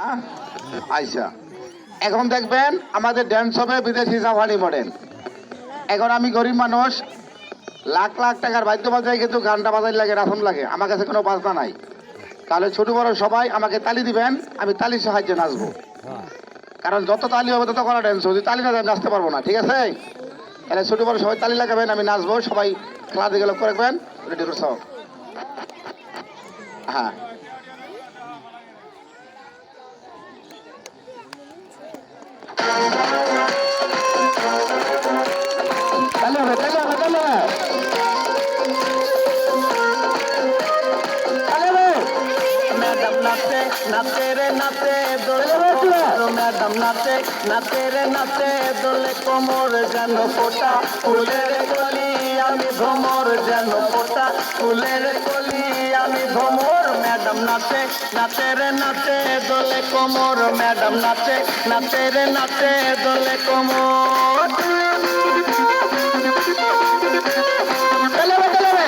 হ্যাঁ আচ্ছা, এখন দেখবেন আমাদের ড্যান্স হবে বিদেশি জাপানি মডেল। এখন আমি গরিব মানুষ, লাখ লাখ টাকার বাদ্য বাজাই, কিন্তু গানটা বাজাই লাগে, রাফন লাগে, আমার কাছে কোনো বাজনা নাই। তাহলে ছোট বড় সবাই আমাকে তালি দিবেন, আমি তালির সাহায্যে নাচবো। কারণ যত তালি হবে তত করা ড্যান্স, যদি তালি না দেন নাচতে পারবো না, ঠিক আছে? তাহলে ছোট বড় সবাই তালি লাগাবেন, আমি নাচবো, সবাই খেলা দিকে লক্ষ্য রাখবেন। রেডি করছ? হ্যাঁ, তালি হবে, তালি হবে, তালি হবে, তালি হবে। ম্যাডাম নাচে নাচে রে নাচে দোলে ম্যাডাম নাচে নাচে রে নাচে দোলে কোমর যেন ফোটা ফুলের কলি আমি ভ্রমর যেন ফোটা ফুলের কলি আমি ভ্রমর। ম্যাডাম নাচে নাচে রে নাচে দোলে কোমর ম্যাডাম নাচে নাচে রে নাচে দোলে কোমর। তালি হবে, তালি হবে।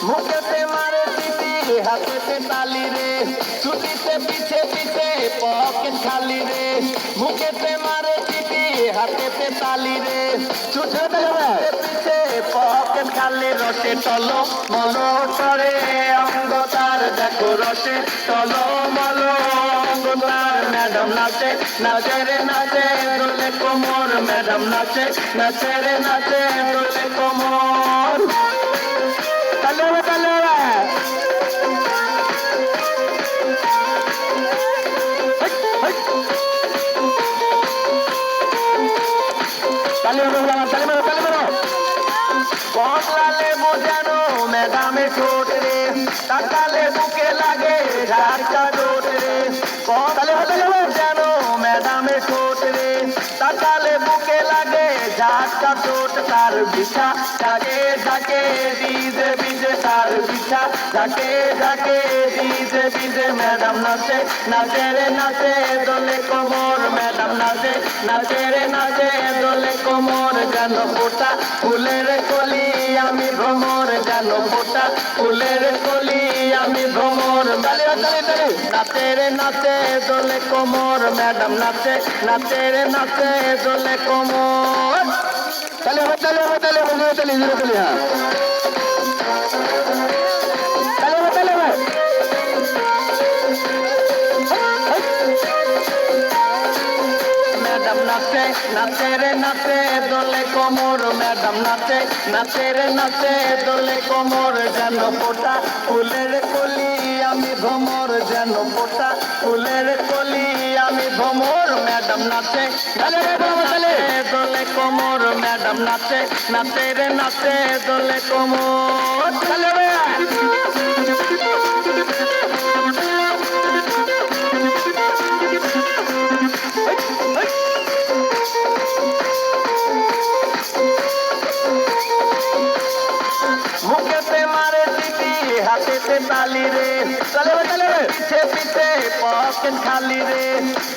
মুখেতে মারে চিঠি হাতেতে তালি রে ছুটিতে পিছে পিছে পকেট খালি রে মুখেতে মারে চিঠি হাতেতে তালি রে ছুটিতে পিছে পকেট খালি রসে টলো মলো করে অঙ্গতার দেখো রসে টলো মলো অঙ্গতার। ম্যাডাম নাচে নাচে রে নাচে দোলে কোমর ম্যাডাম নাচে নাচে রে নাচে দোলে কোমর। তালি হবে, তালি হবে। তালি হবে, তালি হবে, তালি হবে। কমলা লেবু যেন ম্যাডামে ঠোঁট রে তাকালে বুকে লাগে ঝাঁকা ঠোঁট রে কমলা লেবু যেন ম্যাডামে ঠোঁট রে তাকালে বুকে লাগে ঝাঁকা ঠোঁট। তার বিছা ঝাঁকে ঝাঁকে ডিজে বিজে তার বিছা ঝাঁকে ঝাঁকে ডিজে বিজে। ম্যাডাম নাচে নাচে রে নাচে দোলে কোমর ম্যাডাম নাচে নাচে রে নাচে দোলে কোমর যেন ফোটা ফুলের কলি আমি ভ্রমর যেন ফোটা ফুলের কলি আমি ভ্রমর। নাচে রে নাচে দোলে কোমর ম্যাডাম নাচে নাচে রে নাচে দোলে কোমর। তালি হবে, তালি হবে, তালি হবে, জোরে তালি, জোরে তালি, হ্যাঁ। তালি হবে, তালি হবে। ম্যাডাম নাচে নাচে রে নাচে দোলে কোমর ম্যাডাম নাচে নাচে রে নাচে দোলে কোমর যেন ফোটা ফুলের কলি আমি ভ্রমর যেন ফোটা ফুলের কলি আমি ভ্রমর। ম্যাডাম নাচে দোলে কোমর ম্যাডাম নাচে নাচে রে নাচে দোলে কোমর। মুখেতে মারে চিঠি হাতেতে তালি রে পিছে পিছে পকেট খালি রে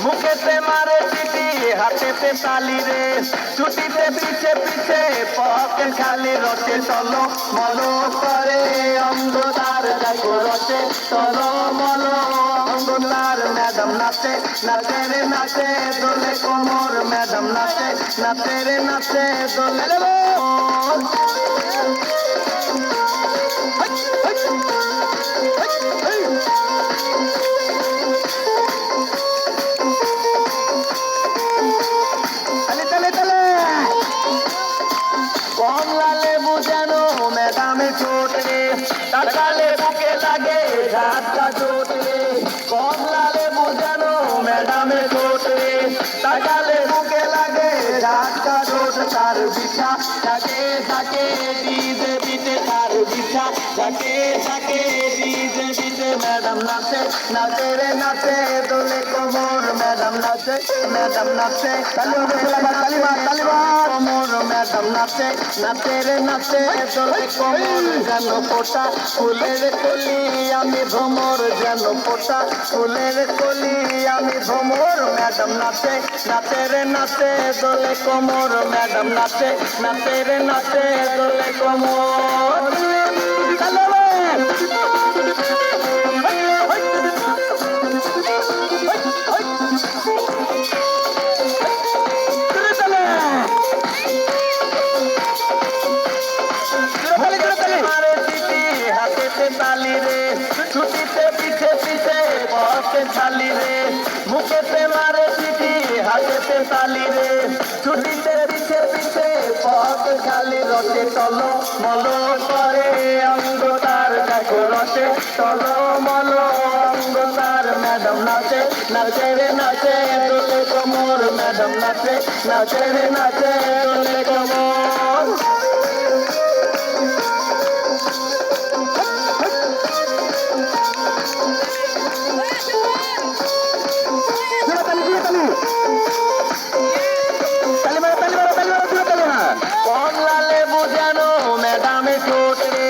মুখেতে মারে চিঠি হাতেতে তালি রে ছুটিতে পিছে পিছে পকেট খালি রসে চলো মলো করে অন্ধকার দেখো রসে চলো মলো অন্ধকার। ম্যাডাম নাচে নাচে রে নাচে দোলে কোমর ম্যাডাম নাচে নাচে রে নাচে দোলে কোমর। কমলা লেবু যেন ম্যাডামে ঠোঁট রে তাকালে বুকে লাগে ঝাঁকা ঠোঁট রে কমলা লেবু যেন ম্যাডামে ঠোঁট রে তাকালে বুকে লাগে ঝাঁকা ঠোঁট। তার বিছা থাকে থাকে ডিজে বিটে তার বিছা ঝাঁকে ঝাঁকে ডিজে ডিজে ম্যাডাম নাচে নাচে রে নাচে দোলে কোমর ম্যাডাম নাচে কোমর ম্যাডাম নাচে নাচে রে নাচে দোলে কোমর যেন ফোটা ফুলের কলি আমি ভ্রমর যেন ফোটা ফুলের কলি আমি ভ্রমর ম্যাডাম নাচে নাচে রে নাচে দোলে কোমর ম্যাডাম নাচে নাচে রে নাচে দোলে কোমর চলো হাতেতে তালি রে ছুটিতে পিছে পিছে বসে থালি রে মুখেতে মারে চিঠি হাতেতে তালি রে ছুটিতে পিছে পিছে বসে খালি রসে তলো মলো করে অঙ্গ তার দেখো রসে তলো মলো অঙ্গ তার ম্যাডাম নাচে নাচে রে নাচে দোলে কোমর ম্যাডাম নাচে নাচে রে নাচে দোলে কোমর কমলা লেবু যেন ম্যাডামে ঠোঁট রে